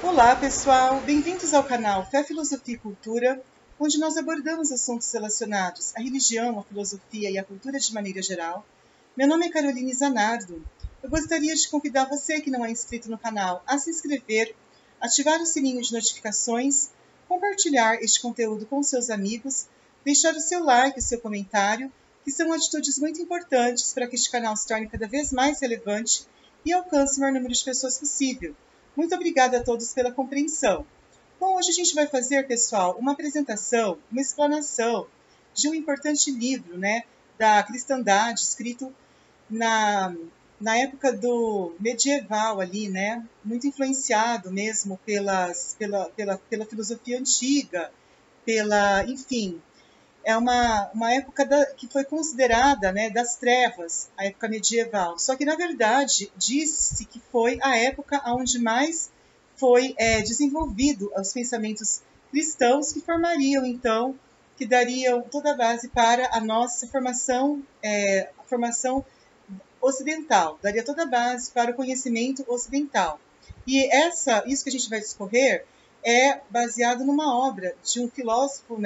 Olá, pessoal! Bem-vindos ao canal Fé, Filosofia e Cultura, onde nós abordamos assuntos relacionados à religião, à filosofia e à cultura de maneira geral. Meu nome é Caroline Zanardo. Eu gostaria de convidar você que não é inscrito no canal a se inscrever, ativar o sininho de notificações, compartilhar este conteúdo com seus amigos, deixar o seu like, o seu comentário, que são atitudes muito importantes para que este canal se torne cada vez mais relevante e alcance o maior número de pessoas possível. Muito obrigada a todos pela compreensão. Bom, hoje a gente vai fazer, pessoal, uma apresentação, uma explanação de um importante livro, da cristandade, escrito na época do medieval ali, muito influenciado mesmo pela filosofia antiga, enfim, é uma época que foi considerada, das trevas, a época medieval. Só que, na verdade, diz-se que foi a época onde mais foi desenvolvido os pensamentos cristãos que formariam, então, que dariam toda a base para a nossa formação, a formação ocidental, daria toda a base para o conhecimento ocidental. E isso que a gente vai discorrer é baseado numa obra de um filósofo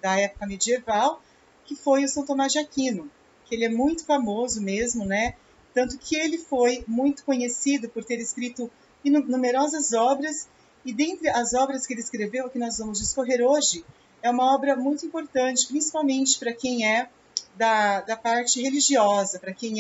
da época medieval, que foi o São Tomás de Aquino, que ele é muito famoso mesmo, tanto que ele foi muito conhecido por ter escrito numerosas obras, e dentre as obras que ele escreveu, que nós vamos discorrer hoje, é uma obra muito importante, principalmente para quem é da parte religiosa, para quem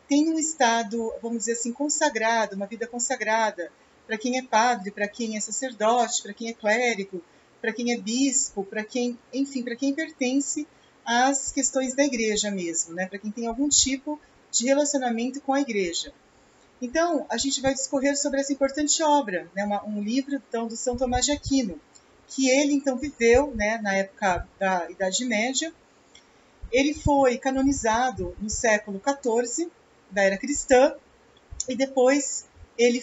tem um estado, vamos dizer assim, consagrado, uma vida consagrada, para quem é padre, para quem é sacerdote, para quem é clérigo, para quem é bispo, para quem, enfim, para quem pertence às questões da igreja mesmo, para quem tem algum tipo de relacionamento com a igreja. Então, a gente vai discorrer sobre essa importante obra, um livro então, do São Tomás de Aquino, que ele então viveu na época da Idade Média. Ele foi canonizado no século XIV, da era cristã, e depois ele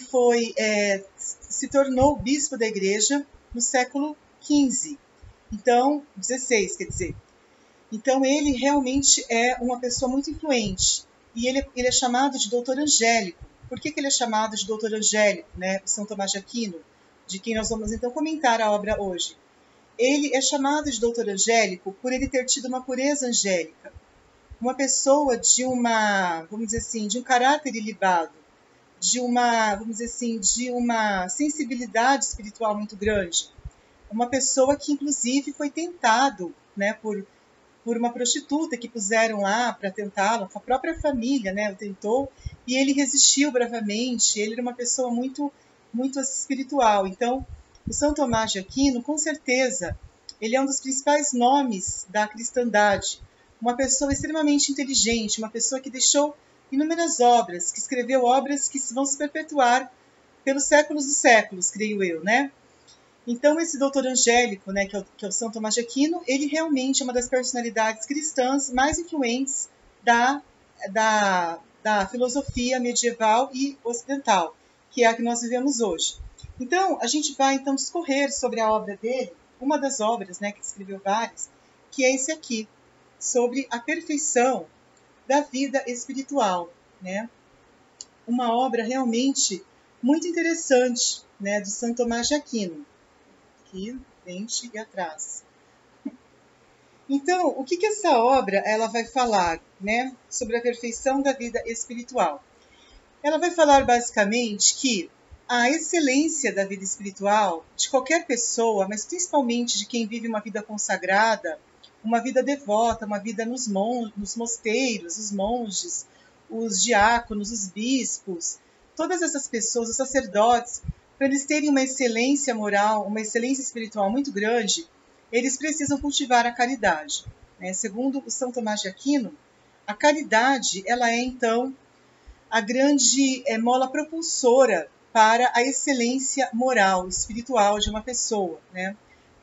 se tornou bispo da igreja no século XV, então, 16, quer dizer. Então, ele realmente é uma pessoa muito influente, e ele é chamado de doutor angélico. Por que ele é chamado de doutor angélico, São Tomás de Aquino, de quem nós vamos então comentar a obra hoje? Ele é chamado de doutor angélico por ele ter tido uma pureza angélica, uma pessoa vamos dizer assim, de um caráter ilibado, vamos dizer assim, de uma sensibilidade espiritual muito grande. Uma pessoa que, inclusive, foi tentado, por uma prostituta que puseram lá para tentá-lo, a própria família, o tentou, e ele resistiu bravamente. Ele era uma pessoa muito, muito espiritual. Então, o São Tomás de Aquino, com certeza, ele é um dos principais nomes da cristandade. Uma pessoa extremamente inteligente, uma pessoa que deixou inúmeras obras, que escreveu obras que vão se perpetuar pelos séculos dos séculos, creio eu, Então, esse doutor angélico, que é o São Tomás de Aquino, ele realmente é uma das personalidades cristãs mais influentes da filosofia medieval e ocidental, que é a que nós vivemos hoje. Então, a gente vai então discorrer sobre a obra dele, uma das obras, que escreveu várias, que é esse aqui, sobre a perfeição da vida espiritual, Uma obra realmente muito interessante, de São Tomás de Aquino. Aqui, frente e atrás. Então, o que essa obra ela vai falar, sobre a perfeição da vida espiritual? Ela vai falar basicamente que a excelência da vida espiritual de qualquer pessoa, mas principalmente de quem vive uma vida consagrada, uma vida devota, uma vida nos mosteiros, os monges, os diáconos, os bispos, todas essas pessoas, os sacerdotes, para eles terem uma excelência moral, uma excelência espiritual muito grande, eles precisam cultivar a caridade. Segundo o São Tomás de Aquino, a caridade ela é, então, a grande mola propulsora para a excelência moral, espiritual de uma pessoa,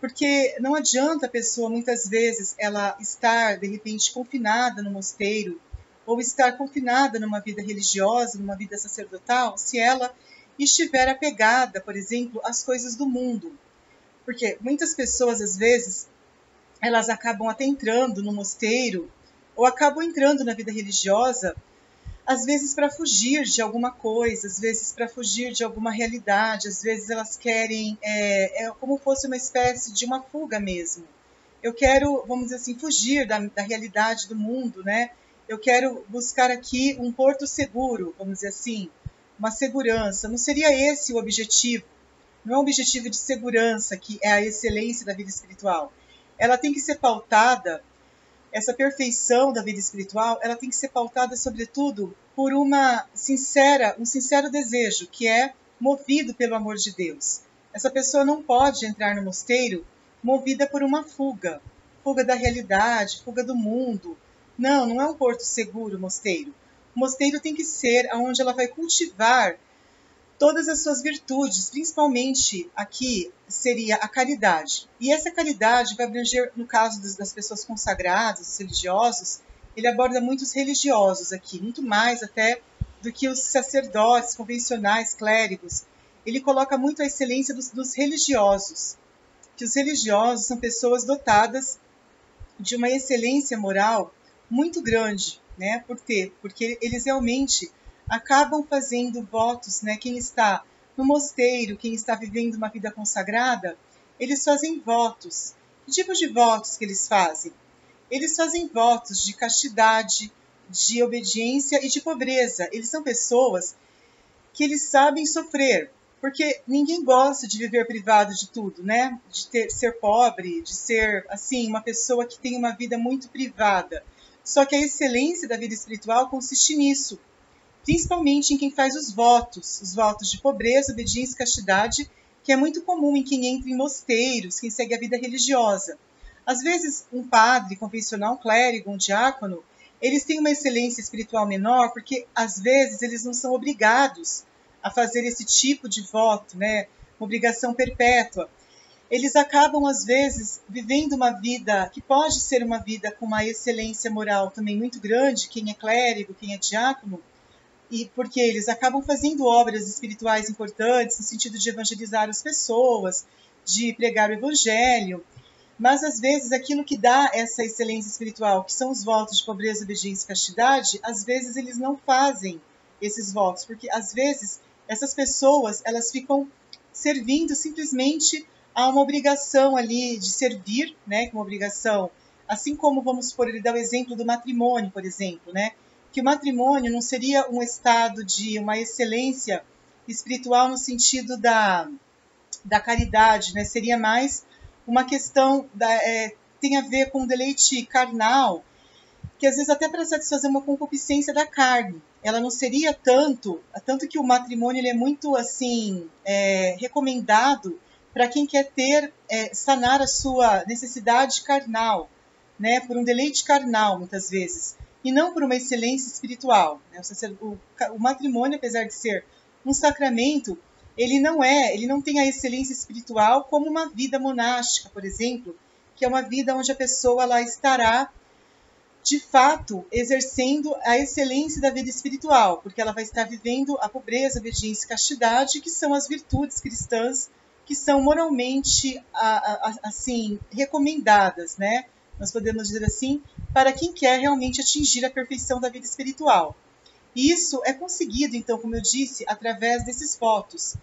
Porque não adianta a pessoa, muitas vezes, ela estar, de repente, confinada no mosteiro, ou estar confinada numa vida religiosa, numa vida sacerdotal, se ela estiver apegada, por exemplo, às coisas do mundo. Porque muitas pessoas, às vezes, elas acabam até entrando no mosteiro, ou acabam entrando na vida religiosa, às vezes para fugir de alguma coisa, às vezes para fugir de alguma realidade, às vezes elas querem, é como fosse uma espécie de uma fuga mesmo. Eu quero, vamos dizer assim, fugir da realidade do mundo, né? Eu quero buscar aqui um porto seguro, vamos dizer assim, uma segurança. Não seria esse o objetivo? Não é um objetivo de segurança, que é a excelência da vida espiritual. Ela tem que ser pautada, essa perfeição da vida espiritual, ela tem que ser pautada, sobretudo, por um sincero desejo, que é movido pelo amor de Deus. Essa pessoa não pode entrar no mosteiro movida por uma fuga da realidade, fuga do mundo. Não, não é um porto seguro o mosteiro. O mosteiro tem que ser onde ela vai cultivar todas as suas virtudes, principalmente aqui seria a caridade. E essa caridade vai abranger, no caso das pessoas consagradas, dos religiosos, ele aborda muitos religiosos aqui, muito mais até do que os sacerdotes convencionais, clérigos. Ele coloca muito a excelência dos religiosos, que os religiosos são pessoas dotadas de uma excelência moral muito grande, né? Por quê? Porque eles realmente acabam fazendo votos, né? Quem está no mosteiro, quem está vivendo uma vida consagrada, eles fazem votos. Que tipos de votos que eles fazem? Eles fazem votos de castidade, de obediência e de pobreza. Eles são pessoas que eles sabem sofrer, porque ninguém gosta de viver privado de tudo, né? De ser pobre, de ser, assim, uma pessoa que tem uma vida muito privada. Só que a excelência da vida espiritual consiste nisso, principalmente em quem faz os votos de pobreza, obediência e castidade, que é muito comum em quem entra em mosteiros, quem segue a vida religiosa. Às vezes, um padre convencional, um clérigo, um diácono, eles têm uma excelência espiritual menor, porque às vezes eles não são obrigados a fazer esse tipo de voto, né? Uma obrigação perpétua. Eles acabam, às vezes, vivendo uma vida que pode ser uma vida com uma excelência moral também muito grande, quem é clérigo, quem é diácono, e porque eles acabam fazendo obras espirituais importantes no sentido de evangelizar as pessoas, de pregar o evangelho, mas às vezes aquilo que dá essa excelência espiritual, que são os votos de pobreza, obediência e castidade, às vezes eles não fazem esses votos, porque às vezes essas pessoas elas ficam servindo simplesmente a uma obrigação ali de servir, né, uma obrigação, assim como vamos supor, ele dá o exemplo do matrimônio, por exemplo, né, que o matrimônio não seria um estado de uma excelência espiritual no sentido da caridade, né, seria mais uma questão, tem a ver com um deleite carnal, que às vezes até para satisfazer uma concupiscência da carne. Ela não seria tanto que o matrimônio ele é muito assim recomendado para quem quer sanar a sua necessidade carnal, né, por um deleite carnal muitas vezes, e não por uma excelência espiritual. Né? O matrimônio, apesar de ser um sacramento, ele não tem a excelência espiritual como uma vida monástica, por exemplo, que é uma vida onde a pessoa lá estará de fato, exercendo a excelência da vida espiritual, porque ela vai estar vivendo a pobreza, obediência e castidade, que são as virtudes cristãs, que são moralmente, assim, recomendadas, né? Nós podemos dizer assim, para quem quer realmente atingir a perfeição da vida espiritual. E isso é conseguido, então, como eu disse, através desses votos.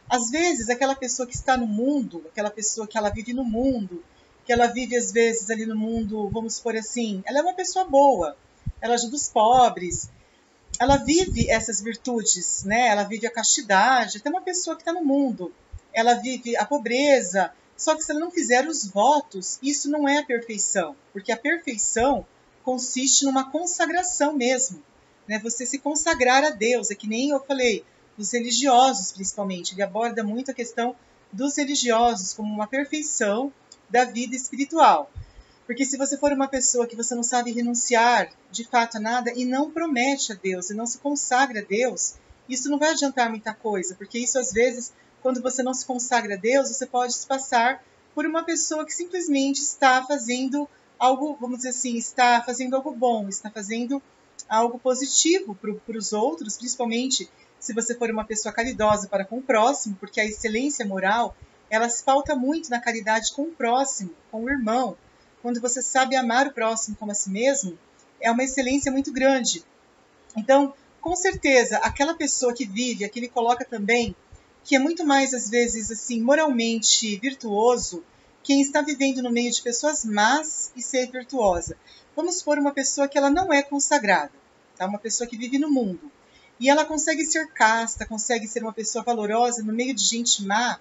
Às vezes, aquela pessoa que está no mundo, aquela pessoa que ela vive no mundo, que ela vive às vezes ali no mundo, vamos supor assim, ela é uma pessoa boa, ela ajuda os pobres, ela vive essas virtudes, né? Ela vive a castidade, até uma pessoa que está no mundo, ela vive a pobreza, só que se ela não fizer os votos, isso não é a perfeição, porque a perfeição consiste numa consagração mesmo, né? Você se consagrar a Deus, é que nem eu falei, os religiosos principalmente, ele aborda muito a questão dos religiosos como uma perfeição da vida espiritual. Porque se você for uma pessoa que você não sabe renunciar de fato a nada e não promete a Deus e não se consagra a Deus, isso não vai adiantar muita coisa, porque isso às vezes, quando você não se consagra a Deus, você pode se passar por uma pessoa que simplesmente está fazendo algo, vamos dizer assim, está fazendo algo bom, está fazendo algo positivo para os outros, principalmente se você for uma pessoa caridosa para com o próximo, porque a excelência moral ela se pauta muito na caridade com o próximo, com o irmão. Quando você sabe amar o próximo como a si mesmo, é uma excelência muito grande. Então, com certeza, aquela pessoa que vive, aqui ele coloca também, que é muito mais, às vezes, assim, moralmente virtuoso, quem está vivendo no meio de pessoas más e ser virtuosa. Vamos supor uma pessoa que ela não é consagrada, tá? Uma pessoa que vive no mundo. E ela consegue ser casta, consegue ser uma pessoa valorosa no meio de gente má.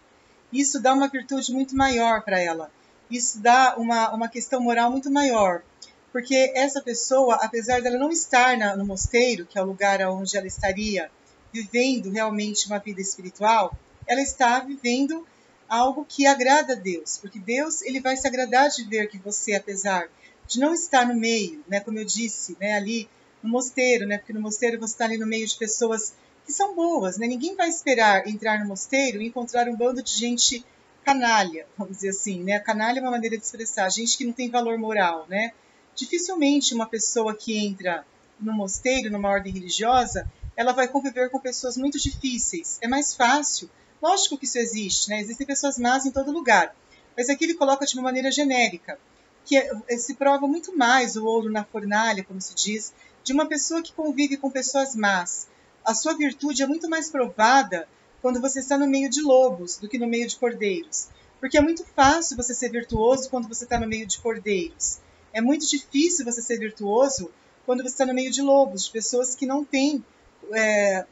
Isso dá uma virtude muito maior para ela. Isso dá uma questão moral muito maior. Porque essa pessoa, apesar dela não estar no mosteiro, que é o lugar onde ela estaria vivendo realmente uma vida espiritual, ela está vivendo algo que agrada a Deus. Porque Deus ele vai se agradar de ver que você, apesar de não estar no meio, né, como eu disse, né, ali no mosteiro, né, porque no mosteiro você está ali no meio de pessoas que são boas, né? Ninguém vai esperar entrar no mosteiro e encontrar um bando de gente canalha, vamos dizer assim, né? Canalha é uma maneira de expressar, gente que não tem valor moral, né? Dificilmente uma pessoa que entra no mosteiro, numa ordem religiosa, ela vai conviver com pessoas muito difíceis. É mais fácil. Lógico que isso existe, né? Existem pessoas más em todo lugar. Mas aqui ele coloca de uma maneira genérica, que se prova muito mais o ouro na fornalha, como se diz, de uma pessoa que convive com pessoas más. A sua virtude é muito mais provada quando você está no meio de lobos do que no meio de cordeiros. Porque é muito fácil você ser virtuoso quando você está no meio de cordeiros. É muito difícil você ser virtuoso quando você está no meio de lobos, de pessoas que não têm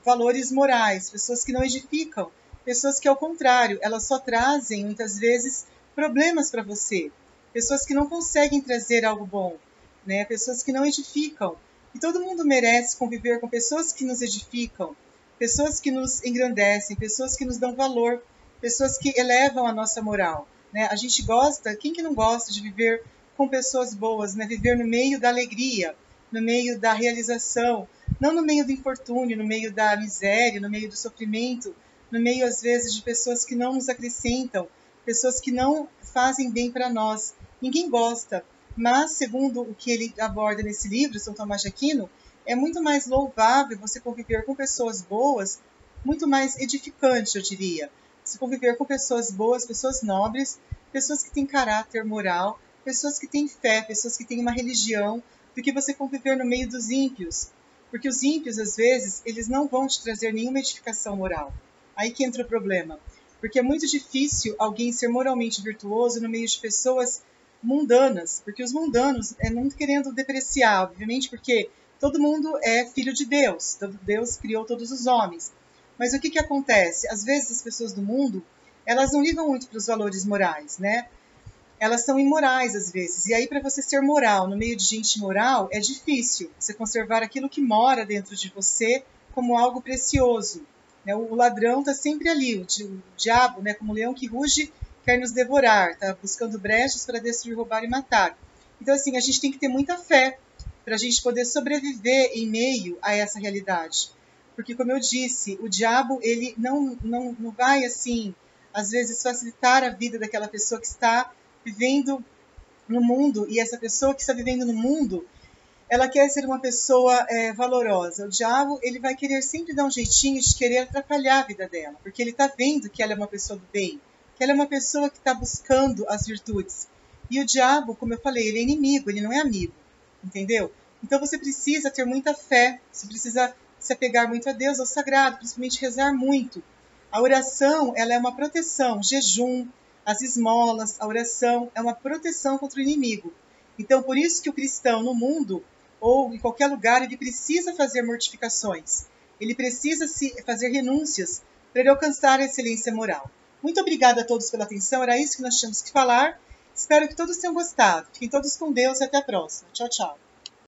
valores morais, pessoas que não edificam, pessoas que, ao contrário, elas só trazem, muitas vezes, problemas para você. Pessoas que não conseguem trazer algo bom, né? Pessoas que não edificam. E todo mundo merece conviver com pessoas que nos edificam, pessoas que nos engrandecem, pessoas que nos dão valor, pessoas que elevam a nossa moral, né? A gente gosta, quem que não gosta de viver com pessoas boas, né? Viver no meio da alegria, no meio da realização, não no meio do infortúnio, no meio da miséria, no meio do sofrimento, no meio, às vezes, de pessoas que não nos acrescentam, pessoas que não fazem bem para nós. Ninguém gosta, mas, segundo o que ele aborda nesse livro, São Tomás de Aquino, é muito mais louvável você conviver com pessoas boas, muito mais edificante, eu diria. Você conviver com pessoas boas, pessoas nobres, pessoas que têm caráter moral, pessoas que têm fé, pessoas que têm uma religião, do que você conviver no meio dos ímpios. Porque os ímpios, às vezes, eles não vão te trazer nenhuma edificação moral. Aí que entra o problema. Porque é muito difícil alguém ser moralmente virtuoso no meio de pessoas mundanas. Porque os mundanos, não querendo depreciar, obviamente, porque todo mundo é filho de Deus. Deus criou todos os homens. Mas o que acontece? Às vezes as pessoas do mundo, elas não ligam muito para os valores morais, né? Elas são imorais às vezes. E aí, para você ser moral no meio de gente imoral, é difícil você conservar aquilo que mora dentro de você como algo precioso. Né? O ladrão está sempre ali, o diabo, né, como o leão que ruge, quer nos devorar, está buscando brechas para destruir, roubar e matar. Então, assim, a gente tem que ter muita fé para a gente poder sobreviver em meio a essa realidade. Porque, como eu disse, o diabo ele não vai, assim, às vezes facilitar a vida daquela pessoa que está vivendo no mundo, e essa pessoa que está vivendo no mundo, ela quer ser uma pessoa valorosa. O diabo, ele vai querer sempre dar um jeitinho de querer atrapalhar a vida dela, porque ele está vendo que ela é uma pessoa do bem, que ela é uma pessoa que está buscando as virtudes. E o diabo, como eu falei, ele é inimigo, ele não é amigo, entendeu? Então você precisa ter muita fé, você precisa se apegar muito a Deus, ao sagrado, principalmente rezar muito. A oração, ela é uma proteção, jejum, as esmolas, a oração é uma proteção contra o inimigo. Então, por isso que o cristão no mundo, ou em qualquer lugar, ele precisa fazer mortificações. Ele precisa fazer renúncias para ele alcançar a excelência moral. Muito obrigada a todos pela atenção, era isso que nós tínhamos que falar. Espero que todos tenham gostado. Fiquem todos com Deus e até a próxima. Tchau, tchau.